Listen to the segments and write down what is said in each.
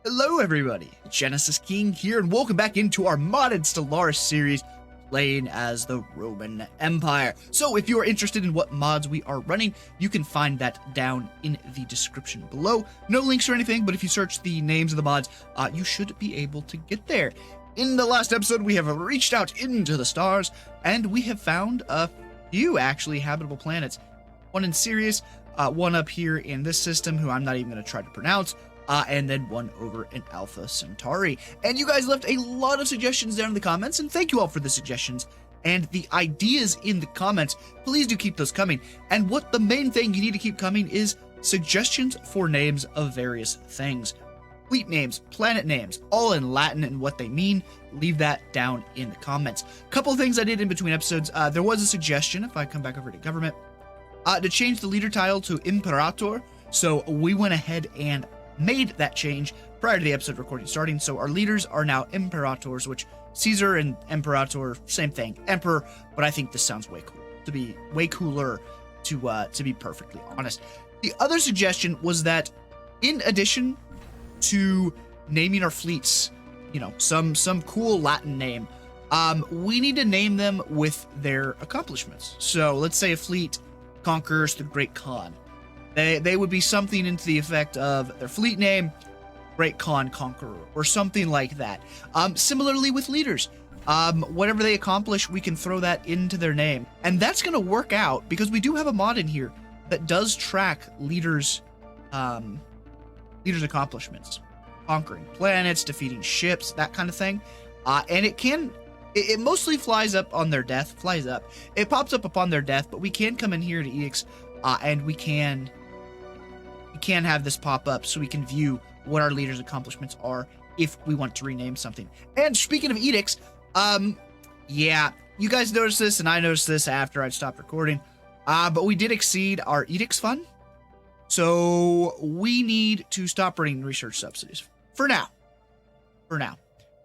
Hello everybody, Genesis King here, and welcome back into our modded Stellaris series, playing as the Roman Empire. So if you are interested in what mods we are running, you can find that down in the description below. No links or anything, but if you search the names of the mods, you should be able to get there. In the last episode, we have reached out into the stars, and we have found a few actually habitable planets. One in Sirius, one up here in this system, who I'm not even going to try to pronounce, and then one over in Alpha Centauri. And you guys left a lot of suggestions down in the comments, and thank you all for the suggestions and the ideas in the comments. Please do keep those coming. And what the main thing you need to keep coming is suggestions for names of various things. Fleet names, planet names, all in Latin and what they mean. Leave that down in the comments. Couple of things I did in between episodes. There was a suggestion, if I come back over to government, to change the leader title to Imperator. So we went ahead and made that change prior to the episode recording starting. So our leaders are now Imperators, which Caesar and Imperator, same thing, Emperor, but I think this sounds way cool, to be way cooler, to be perfectly honest. The other suggestion was that in addition to naming our fleets, you know, some cool Latin name, we need to name them with their accomplishments. So let's say a fleet conquers the Great Kahn. They would be something into the effect of their fleet name, Great Kahn Conqueror, or something like that. Similarly with leaders, whatever they accomplish, we can throw that into their name. And that's going to work out because we do have a mod in here that does track leaders' accomplishments. Conquering planets, defeating ships, that kind of thing. And it mostly flies up on their death, It pops up upon their death, but we can come in here to edicts, and we can have this pop up so we can view what our leaders' accomplishments are if we want to rename something. And speaking of edicts, yeah, you guys noticed this and I noticed this after I'd stopped recording, but we did exceed our edicts fund. So we need to stop running research subsidies for now.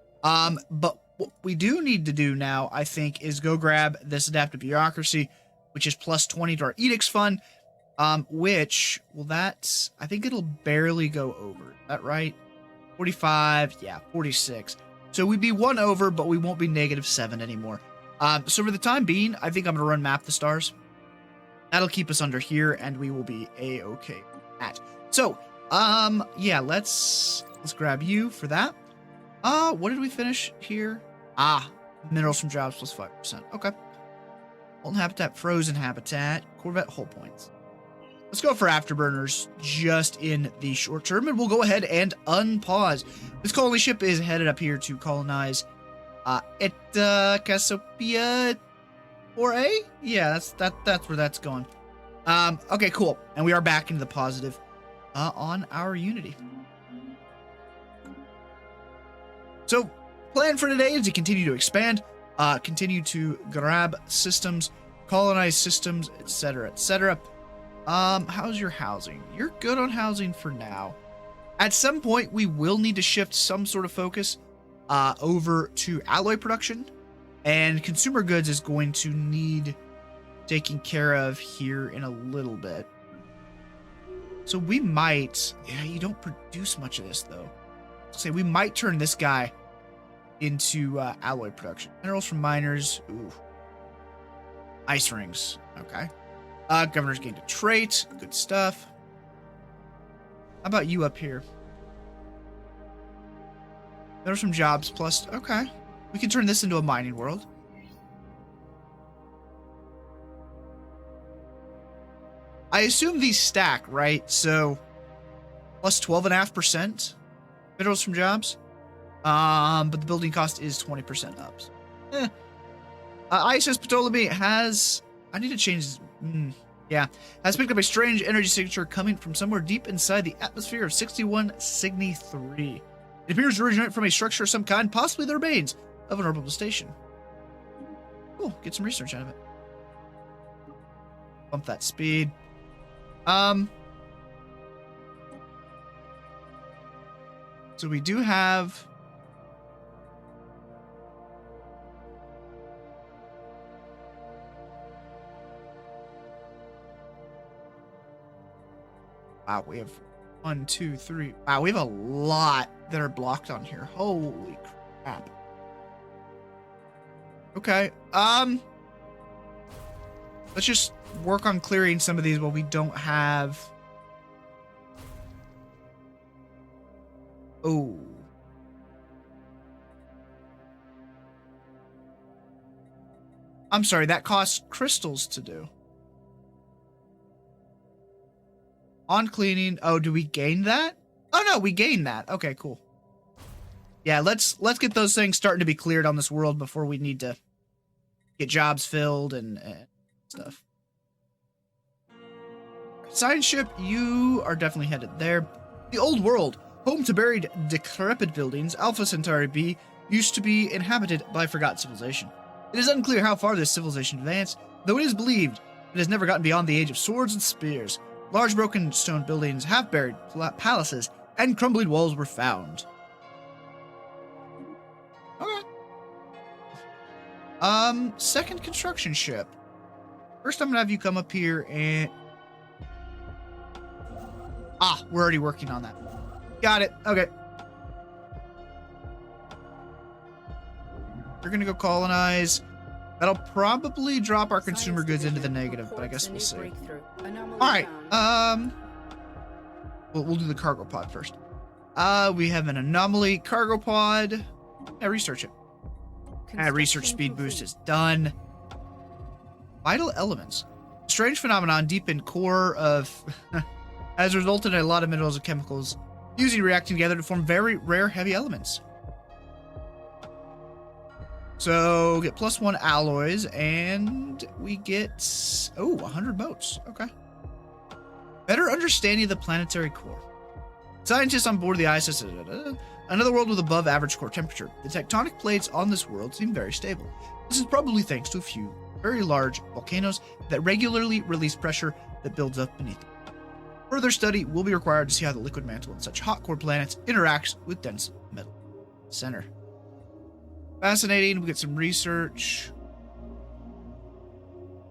But what we do need to do now, I think, is go grab this adaptive bureaucracy, which is plus 20 to our edicts fund. Which, well, that's, I think it'll barely go over. Is that right? 45, yeah, 46. So we'd be one over, but we won't be -7 anymore. So for the time being, I think I'm going to run map the stars. That'll keep us under here, and we will be a-okay at. So, yeah, let's grab you for that. What did we finish here? Minerals from jobs plus 5%. Okay. Molten habitat, frozen habitat, Corvette hull points. Let's go for afterburners just in the short term, and we'll go ahead and unpause. This colony ship is headed up here to colonize Cassiopeia 4A? Yeah, that's where that's going. Okay, cool. And we are back into the positive on our Unity. So, plan for today is to continue to expand, continue to grab systems, colonize systems, etc., etc. How's your housing? You're good on housing for now. At some point, we will need to shift some sort of focus over to alloy production, and consumer goods is going to need taking care of here in a little bit. So we might, yeah, you don't produce much of this though. So we might turn this guy into alloy production. Minerals from miners, ooh. Ice rings, okay. Governor's gained a trait. Good stuff. How about you up here? There's some jobs plus... Okay. We can turn this into a mining world. I assume these stack, right? So, plus 12.5% minerals from jobs. But the building cost is 20% up. So, ISS Ptolemy has... I need to change this. Yeah, has picked up a strange energy signature coming from somewhere deep inside the atmosphere of 61 Cygni 3. It appears to originate from a structure of some kind, possibly the remains of an orbital station. Cool, get some research out of it. Bump that speed. So we do have... Wow, we have 1, 2, 3. Wow, we have a lot that are blocked on here. Holy crap. Okay. Let's just work on clearing some of these while we don't have. Oh. I'm sorry, that costs crystals to do. On cleaning. Oh, do we gain that? Oh no, we gain that. Okay, cool. Yeah, let's get those things starting to be cleared on this world before we need to get jobs filled and stuff. Science ship, you are definitely headed there. The old world, home to buried, decrepit buildings, Alpha Centauri B, used to be inhabited by forgotten civilization. It is unclear how far this civilization advanced, though it is believed it has never gotten beyond the age of swords and spears. Large broken stone buildings, half-buried palaces, and crumbling walls were found. Okay. Second construction ship. First, I'm gonna have you come up here and... Ah, we're already working on that. Got it. Okay. We're gonna go colonize. That'll probably drop our consumer goods into the negative, but I guess we'll see. Alright, we'll do the cargo pod first. We have an anomaly cargo pod. Yeah, research it. Research speed boost is done. Vital elements. Strange phenomenon deep in core of has resulted in a lot of minerals and chemicals using reacting together to form very rare heavy elements. So get +1 alloys and we get 100 boats. Okay. Better understanding of the planetary core. Scientists on board the ISS, another world with above average core temperature. The tectonic plates on this world seem very stable. This is probably thanks to a few very large volcanoes that regularly release pressure that builds up beneath them. Further study will be required to see how the liquid mantle in such hot core planets interacts with dense metal center. Fascinating. We get some research.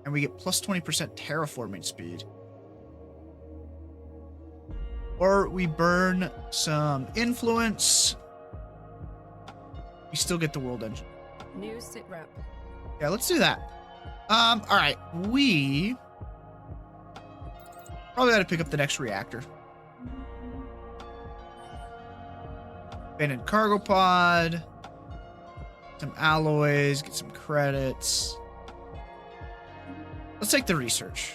And we get +20% terraforming speed. Or we burn some influence. We still get the world engine. New sit rep. Yeah, let's do that. Alright. We probably got to pick up the next reactor. Abandoned cargo pod. Some alloys, get some credits. Let's take the research.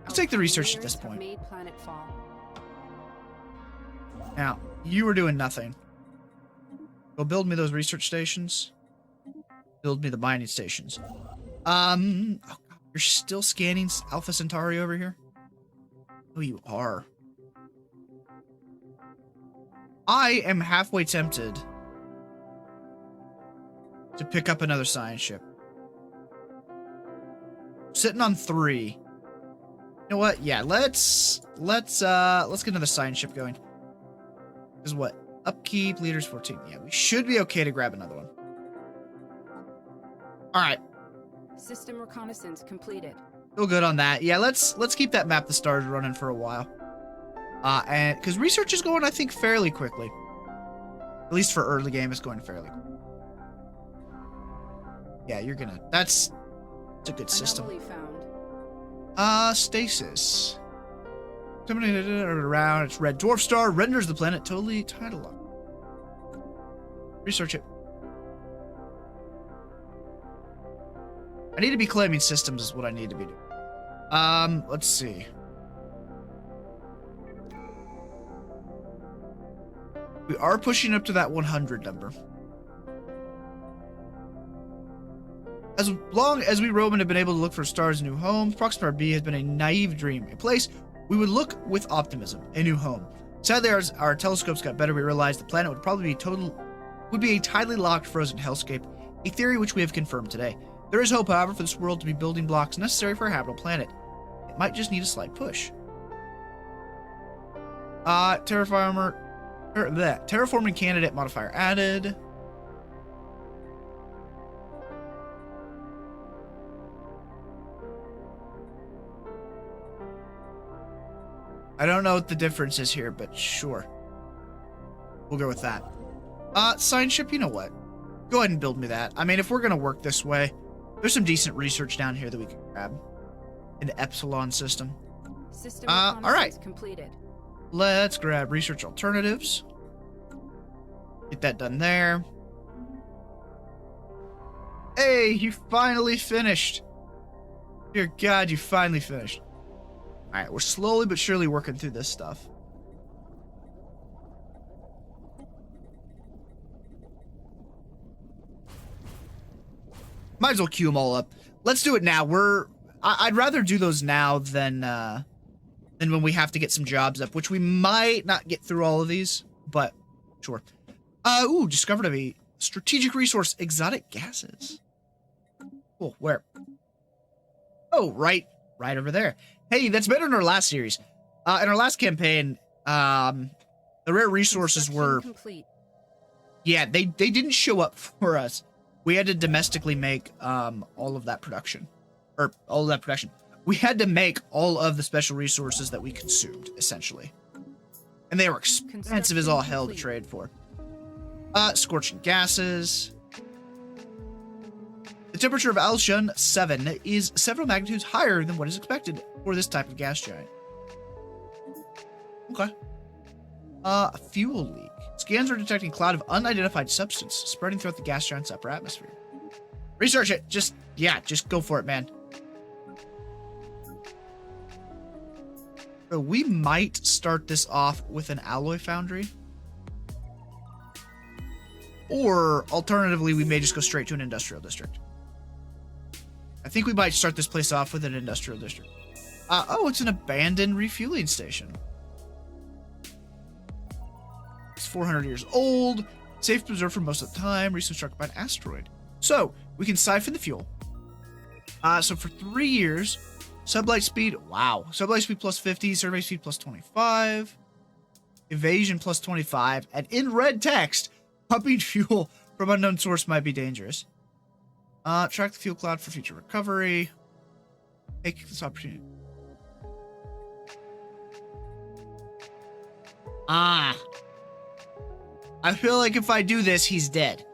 Let's take the research at this point. Now, you were doing nothing. Go build me those research stations. Build me the mining stations. Oh God, you're still scanning Alpha Centauri over here? Oh, you are. I am halfway tempted to pick up another science ship. Sitting on 3. You know what? Yeah, let's get another science ship going. This is what? Upkeep, leaders 14. Yeah, we should be okay to grab another one. Alright. System reconnaissance completed. Feel good on that. Yeah, let's keep that map the stars running for a while. And because research is going, I think, fairly quickly. At least for early game, it's going fairly quickly. Yeah, you're gonna. That's a good system. Stasis. Around its red dwarf star renders the planet totally tidal locked. Research it. I need to be claiming systems is what I need to be doing. Let's see. We are pushing up to that 100 number. As long as we Roman have been able to look for stars and new homes, Proximar B has been a naive dream, a place we would look with optimism, a new home. Sadly, as our telescopes got better, we realized the planet would probably be a tidally locked, frozen hellscape, a theory which we have confirmed today. There is hope, however, for this world to be building blocks necessary for a habitable planet. It might just need a slight push. Terraforming candidate modifier added. I don't know what the difference is here, but sure. We'll go with that. Science ship, you know what? Go ahead and build me that. I mean, if we're going to work this way, there's some decent research down here that we can grab in the Epsilon system. System all right. completed. Let's grab research alternatives. Get that done there. Hey, you finally finished. Dear God, you finally finished. All right, we're slowly but surely working through this stuff. Might as well queue them all up. Let's do it now. I'd rather do those now than when we have to get some jobs up, which we might not get through all of these, but sure. Ooh, discovered a strategic resource, exotic gases. Cool, where? Oh, right over there. Hey, that's better than our last series. In our last campaign, the rare resources were... complete. Yeah, they didn't show up for us. We had to domestically make all of that production. Or, all of that production. We had to make all of the special resources that we consumed, essentially. And they were expensive as all hell to trade for. Scorching gases. The temperature of Alshun 7 is several magnitudes higher than what is expected for this type of gas giant. Okay. Fuel leak. Scans are detecting a cloud of unidentified substance spreading throughout the gas giant's upper atmosphere. Research it. Just go for it, man. So we might start this off with an alloy foundry. Or, alternatively, we may just go straight to an industrial district. I think we might start this place off with an industrial district. Oh, it's an abandoned refueling station. It's 400 years old, safe to preserve for most of the time, recently struck by an asteroid. So, we can siphon the fuel. So for 3 years, sublight speed, wow. Sublight speed plus 50, survey speed plus 25, evasion plus 25, and in red text, pumping fuel from unknown source might be dangerous. Track the fuel cloud for future recovery. Take this opportunity. I feel like if I do this, he's dead.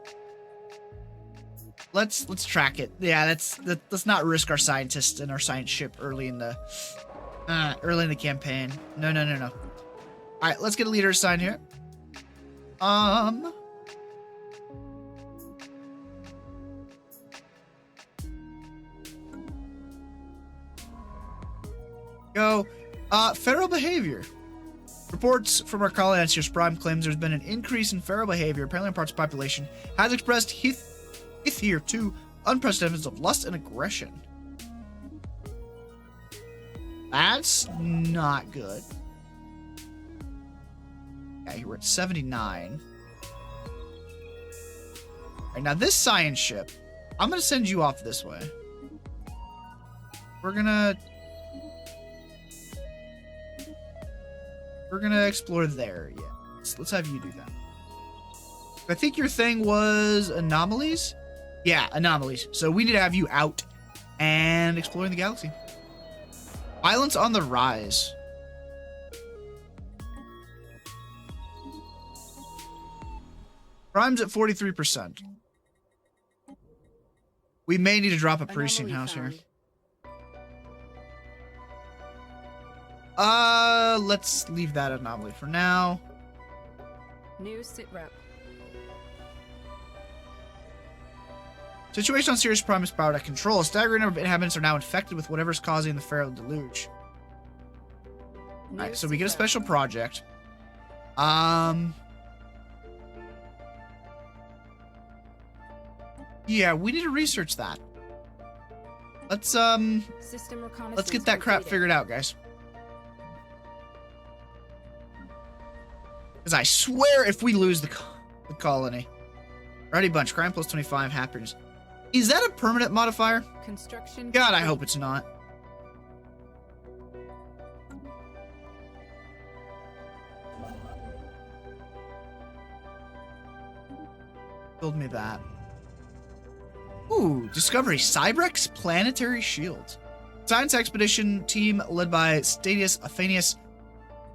Let's track it. Yeah, let's not risk our scientists and our science ship early in the campaign. No. All right, let's get a leader assigned here. Go. Feral behavior. Reports from our colony on Sears Prime claims there's been an increase in feral behavior. Apparently, parts of the population has expressed here too unprecedented levels of lust and aggression. That's not good. Okay, we're at 79. All right, now this science ship, I'm gonna send you off this way. We're gonna explore there. Yeah, let's have you do that. I think your thing was anomalies. Yeah, anomalies. So we need to have you out and exploring the galaxy. Violence on the rise. Crime's at 43%. We may need to drop a precinct house here. Let's leave that anomaly for now. New sit rep. Situation on Sirius Prime is powered at control. A staggering number of inhabitants are now infected with whatever's causing the feral deluge. Alright, so we get a special project. Yeah, we need to research that. Let's get that crap figured out, guys. Because I swear if we lose the colony. Rowdy bunch, crime plus 25, happiness. Is that a permanent modifier? Construction. God, I hope it's not. Build me that. Ooh, discovery. Cybrex planetary shield. Science expedition team led by Stadius Aphanius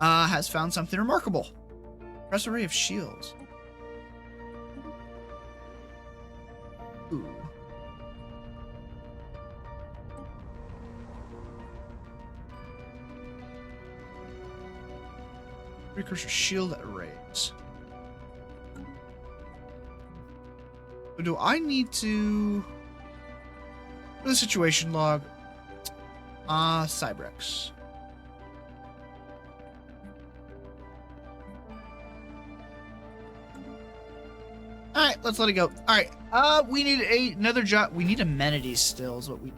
has found something remarkable. Press array of shields. Ooh. Precursor shield arrays. So do I need to... For the situation log. Cybrex. Alright, let's let it go. Alright, we need another job. We need amenities still is what we...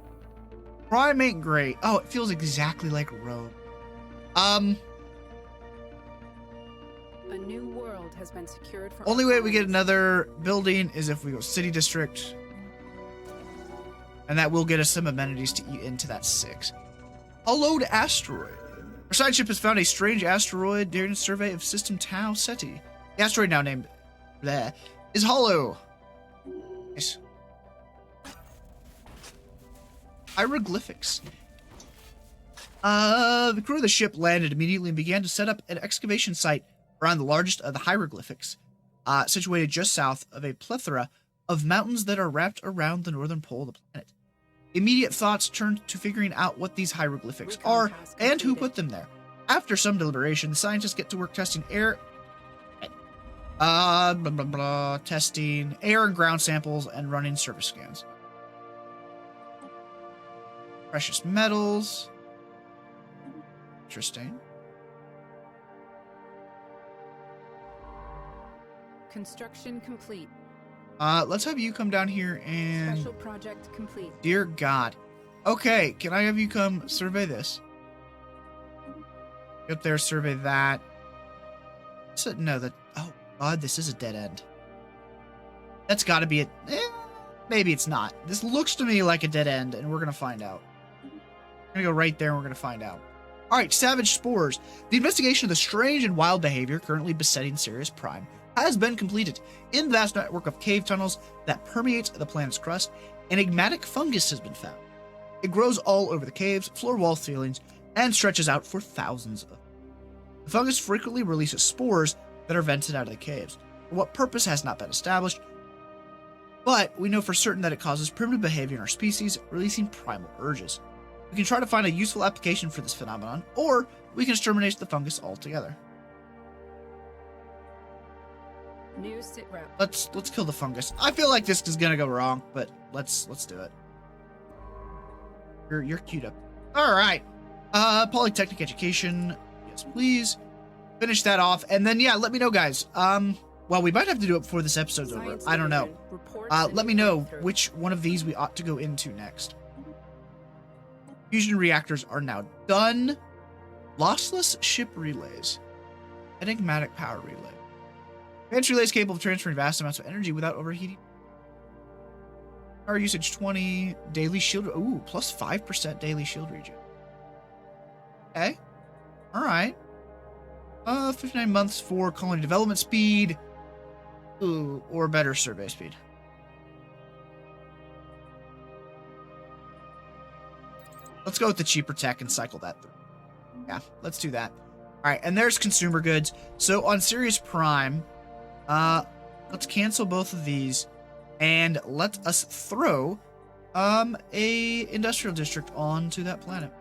Prime ain't great. Oh, it feels exactly like Rome. A new world has been secured for Only our way we get colonies. another building is if we go city district. And that will get us some amenities to eat into that 6. Hollowed asteroid. Our side ship has found a strange asteroid during a survey of System Tau Ceti. The asteroid, now named there, is hollow. Nice. Hieroglyphics. The crew of the ship landed immediately and began to set up an excavation site around the largest of the hieroglyphics, situated just south of a plethora of mountains that are wrapped around the northern pole of the planet. Immediate thoughts turned to figuring out what these hieroglyphics are and who put them there. After some deliberation, the scientists get to work testing air... testing air and ground samples and running surface scans. Precious metals. Interesting. Construction complete. Let's have you come down here and... Special project complete. Dear God. Okay, can I have you come survey this? Get up there, survey that. So, no, that... Oh, God, this is a dead end. That's gotta be a... maybe it's not. This looks to me like a dead end, and we're gonna find out. We're gonna go right there, and we're gonna find out. Alright, Savage Spores. The investigation of the strange and wild behavior currently besetting Sirius Prime has been completed. In the vast network of cave tunnels that permeates the planet's crust, enigmatic fungus has been found. It grows all over the caves, floor, wall, ceilings, and stretches out for thousands of. The fungus frequently releases spores that are vented out of the caves. For what purpose has not been established, but we know for certain that it causes primitive behavior in our species, releasing primal urges. We can try to find a useful application for this phenomenon, or we can exterminate the fungus altogether. New sit rep. Let's kill the fungus. I feel like this is gonna go wrong, but let's do it. You're queued up. All right. Polytechnic education. Yes, please. Finish that off, and then yeah, let me know, guys. Well, we might have to do it before this episode's over. Science I don't know. division reports a Let me new know breakthrough. which one of these we ought to go into next. Fusion reactors are now done. Lossless ship relays. Enigmatic power relay. Advanced relays capable of transferring vast amounts of energy without overheating. Power usage 20. Daily shield. Ooh, plus 5% daily shield regen. Okay. Alright. 59 months for colony development speed. Ooh, or better survey speed. Let's go with the cheaper tech and cycle that through. Yeah, let's do that. Alright, and there's consumer goods. So on Sirius Prime, let's cancel both of these and let us throw a industrial district onto that planet.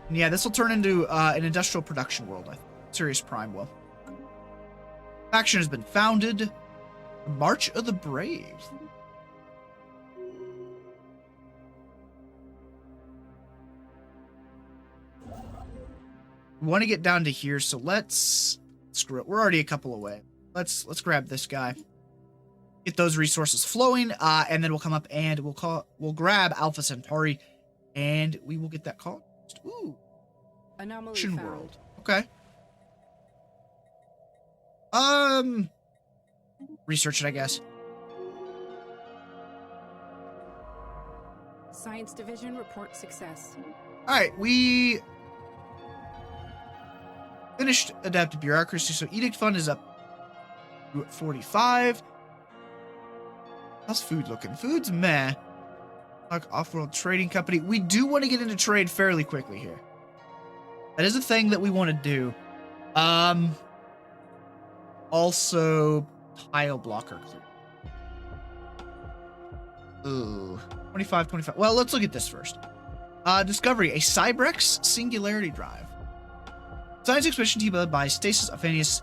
And yeah, this will turn into an industrial production world, I think. Sirius Prime will. Faction has been founded. March of the Brave. We want to get down to here, so let's screw it. We're already a couple away. Let's grab this guy. Get those resources flowing, and then we'll come up and we'll grab Alpha Centauri, and we will get that call. Ooh. Anomaly Ocean found. World. Okay. Research it, I guess. Science division report success. Alright, we finished adaptive bureaucracy, so Edict Fund is up to 45. How's food looking? Food's meh. Like off-world trading company. We do want to get into trade fairly quickly here. That is a thing that we want to do. Also, tile blocker clear. Ooh, 25, 25. Well, let's look at this first. Discovery, a Cybrex singularity drive. Science expedition team led by Stasis Aphanius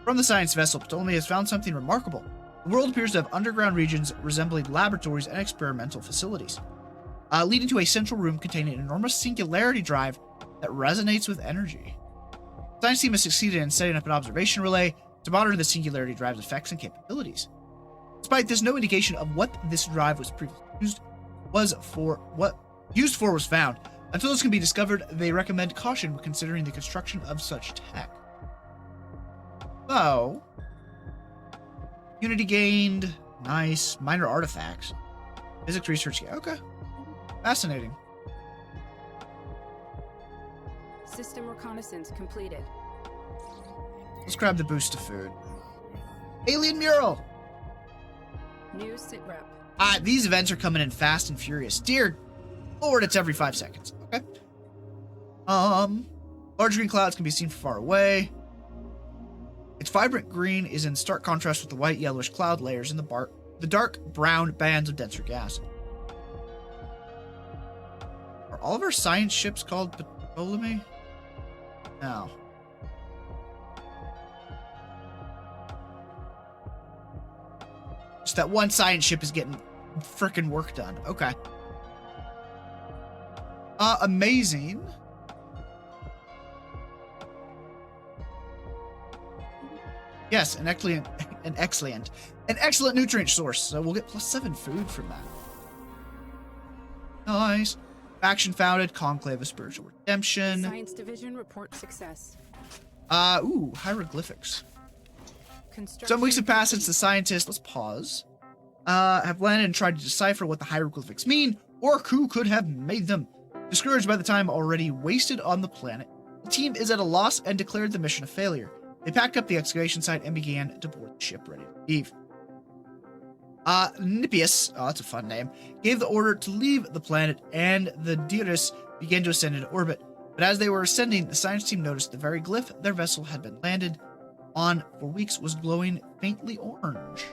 from the science vessel Ptolemy has found something remarkable. The world appears to have underground regions resembling laboratories and experimental facilities, leading to a central room containing an enormous singularity drive that resonates with energy. The science team has succeeded in setting up an observation relay to monitor the singularity drive's effects and capabilities. Despite this, no indication of what this drive was previously used was found. Until this can be discovered, they recommend caution when considering the construction of such tech. So, unity gained, nice, minor artifacts, physics research, okay, fascinating. System reconnaissance completed. Let's grab the boost of food. Alien mural! New sitrep. These events are coming in fast and furious. Dear Lord, it's every 5 seconds. Okay. Large green clouds can be seen from far away. Its vibrant green is in stark contrast with the white yellowish cloud layers in the dark brown bands of denser gas. Are all of our science ships called Ptolemy? No. Just that one science ship is getting frickin' work done. Okay. Amazing. Yes, an excellent nutrient source. So we'll get +7 food from that. Nice. Faction founded, Conclave of Spiritual Redemption. Science division report success. Ooh, hieroglyphics. Some weeks have passed since the scientists, let's pause, have landed and tried to decipher what the hieroglyphics mean, or who could have made them. Discouraged by the time already wasted on the planet, the team is at a loss and declared the mission a failure. They packed up the excavation site and began to board the ship ready to leave. Nippius, that's a fun name, gave the order to leave the planet, and the Diris began to ascend into orbit. But as they were ascending, the science team noticed the very glyph their vessel had been landed on for weeks was glowing faintly orange.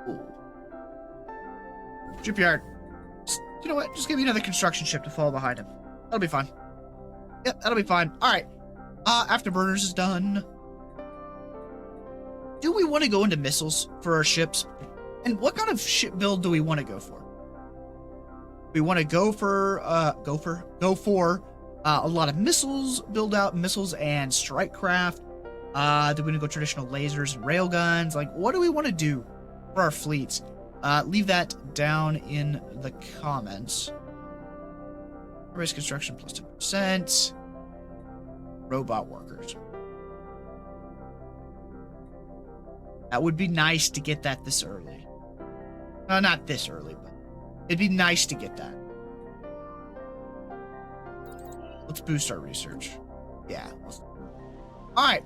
Ooh. Shipyard. You know what? Just give me another construction ship to follow behind him. That'll be fine. Yep, that'll be fine. All right. Afterburners is done. Do we want to go into missiles for our ships? And what kind of ship build do we want to go for? We want to go for a lot of missiles, build out missiles and strike craft. Do we want to go traditional lasers and railguns? Like, what do we want to do for our fleets? Leave that down in the comments. Race construction plus 10%. Robot workers. That would be nice to get that this early. No, not this early, but it'd be nice to get that. Let's boost our research. Yeah. Alright.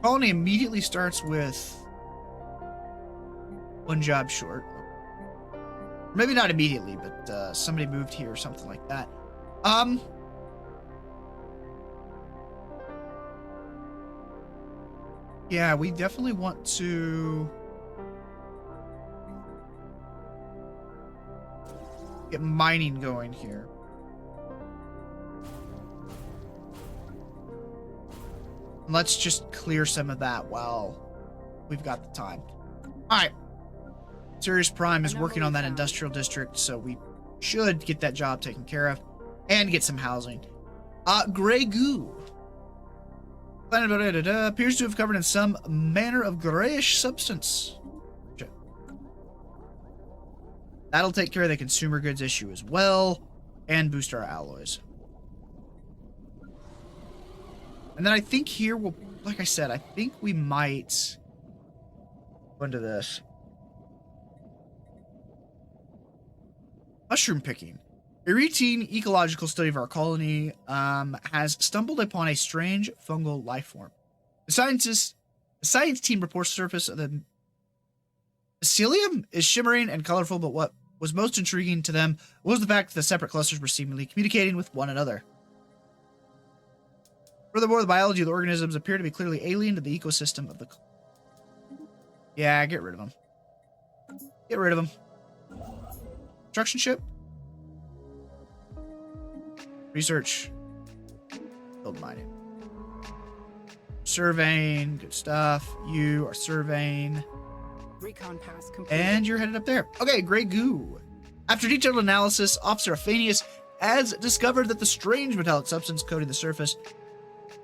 Colony immediately starts with one job short. Maybe not immediately, but somebody moved here or something like that. Yeah, we definitely want to get mining going here. Let's just clear some of that while we've got the time. Alright. Sirius Prime is working on that industrial district, so we should get that job taken care of and get some housing. Gray goo. Planet appears to have covered in some manner of grayish substance. That'll take care of the consumer goods issue as well, and boost our alloys. And then I think here we'll, like I said, I think we might go into this. Mushroom picking. A routine ecological study of our colony has stumbled upon a strange fungal life form. The science team reports the surface of the mycelium is shimmering and colorful, but what was most intriguing to them was the fact that the separate clusters were seemingly communicating with one another. Furthermore, the biology of the organisms appear to be clearly alien to the ecosystem of the... Yeah, get rid of them. Get rid of them. Construction ship. Research. Build mining. Surveying. Good stuff. You are surveying. Recon pass complete. And you're headed up there. Okay, Grey Goo. After detailed analysis, Officer Aphanius has discovered that the strange metallic substance coating the surface,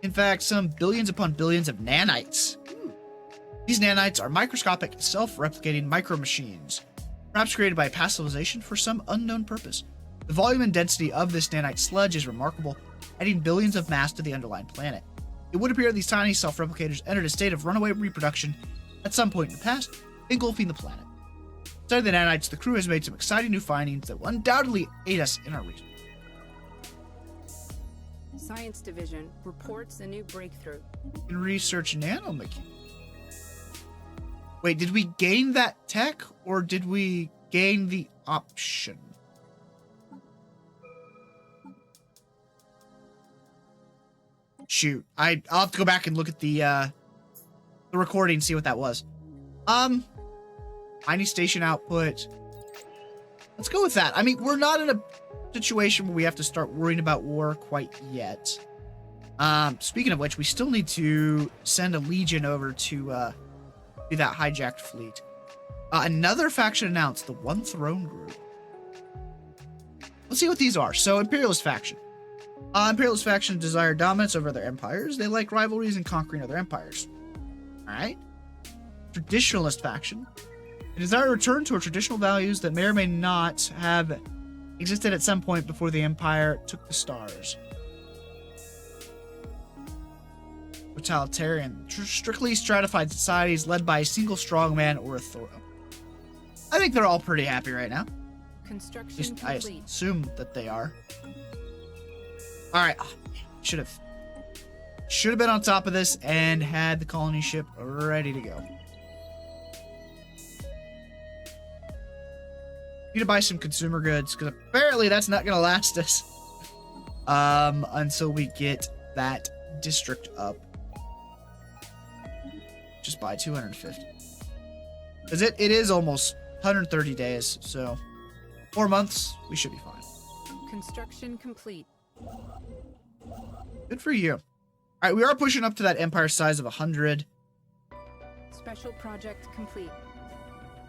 in fact, some billions upon billions of nanites. These nanites are microscopic, self-replicating micro-machines, perhaps created by passivization for some unknown purpose. The volume and density of this nanite sludge is remarkable, adding billions of mass to the underlying planet. It would appear these tiny self-replicators entered a state of runaway reproduction at some point in the past, engulfing the planet. Studying the nanites, the crew has made some exciting new findings that will undoubtedly aid us in our research. Science Division reports a new breakthrough. In research nanomechanics. Wait, did we gain that tech or did we gain the option? Shoot, I'll have to go back and look at the recording and see what that was. Mining station output. Let's go with that. I mean, we're not in a situation where we have to start worrying about war quite yet. Speaking of which, we still need to send a legion over to do that hijacked fleet. Another faction announced, the One Throne Group. Let's see what these are. So, Imperialist faction. Imperialist factions desire dominance over other empires. They like rivalries and conquering other empires. Alright. Traditionalist faction. They desire to return to our traditional values that may or may not have existed at some point before the Empire took the stars. Totalitarian. Strictly stratified societies led by a single strongman or authority. I think they're all pretty happy right now. Construction complete. I assume that they are. Alright. Should have been on top of this and had the colony ship ready to go. Need to buy some consumer goods because apparently that's not gonna last us until we get that district up. Just buy 250 because it is almost 130 days, so 4 months we should be fine. Construction complete. Good for you. All right, we are pushing up to that empire size of 100. Special project complete.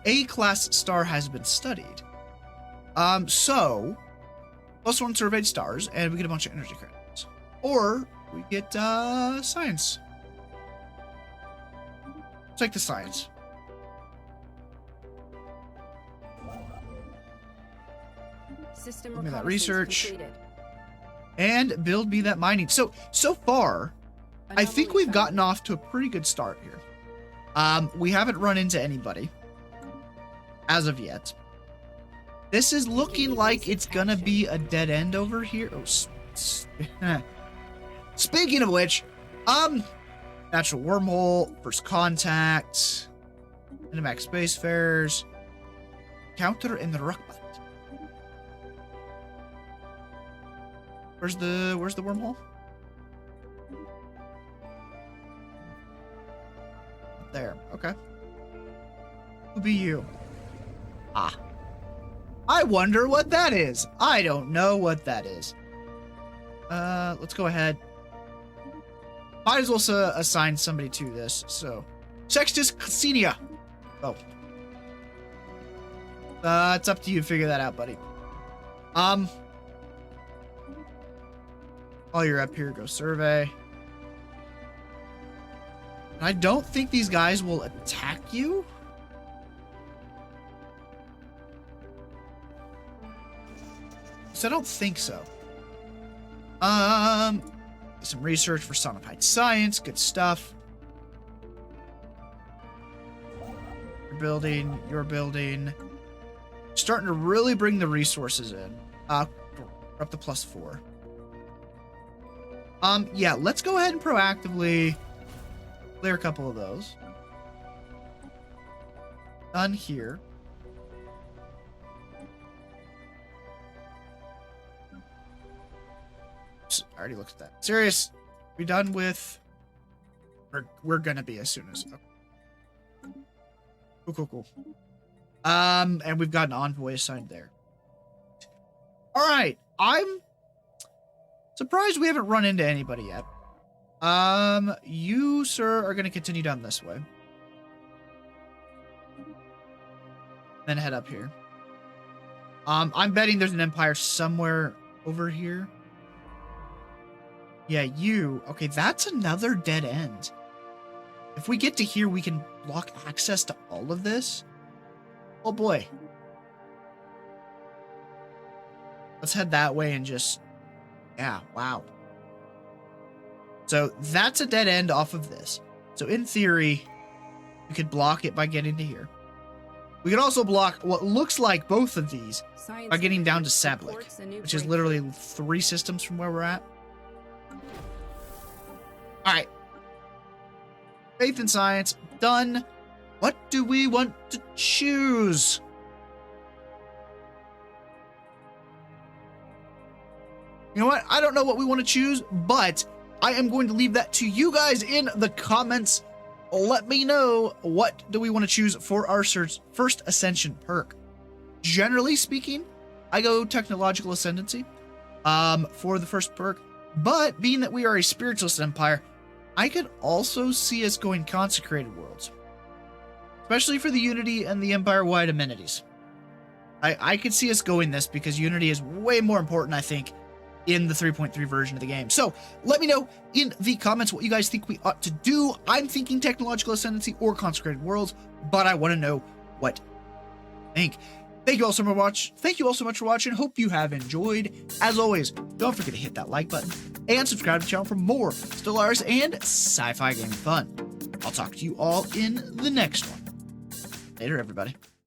A-class star has been studied. So, +1 surveyed stars, and we get a bunch of energy credits. Or, we get, science. Take the science. System Give me that reconnaissance research. completed. And build me that mining. So far, I think Anomaly we've gotten off to a pretty good start here. We haven't run into anybody. As of yet. This is looking like it's gonna be a dead end over here. Oh, speaking of which, natural wormhole, first contact, Animax Spacefarers, counter in the Ruckbutt. Where's the wormhole? There. Okay. Who be you? Ah. I wonder what that is. I don't know what that is. Let's go ahead. Might as well assign somebody to this. So, Sextus Cassinia. Oh. It's up to you to figure that out, buddy. While you're up here, go survey. I don't think these guys will attack you. So I don't think so. Some research for sonified science, good stuff. You're building. Starting to really bring the resources in. We're up to +4. Yeah, let's go ahead and proactively clear a couple of those. Done here. Oops, I already looked at that. Serious. We done with... We're gonna be as soon as... Okay. Cool. And we've got an envoy assigned there. Alright, I'm surprised we haven't run into anybody yet. You, sir, are gonna continue down this way. Then head up here. I'm betting there's an empire somewhere over here. Yeah, you. Okay, that's another dead end. If we get to here, we can block access to all of this. Oh boy. Let's head that way and just... Yeah, wow. So that's a dead end off of this. So in theory, we could block it by getting to here. We could also block what looks like both of these by getting down to Sablik, which is literally 3 systems from where we're at. Alright. Faith and science, done. What do we want to choose? You know what? I don't know what we want to choose, but I am going to leave that to you guys in the comments. Let me know, what do we want to choose for our first ascension perk? Generally speaking, I go technological ascendancy for the first perk, but being that we are a spiritualist empire, I could also see us going consecrated worlds, especially for the unity and the empire-wide amenities. I could see us going this because unity is way more important, I think, in the 3.3 version of the game. So let me know in the comments what you guys think we ought to do. I'm thinking technological ascendancy or consecrated worlds, but I want to know what you think. Thank you all so much for watching. Hope you have enjoyed. As always, don't forget to hit that like button and subscribe to the channel for more Stellaris and sci-fi gaming fun. I'll talk to you all in the next one. Later, everybody.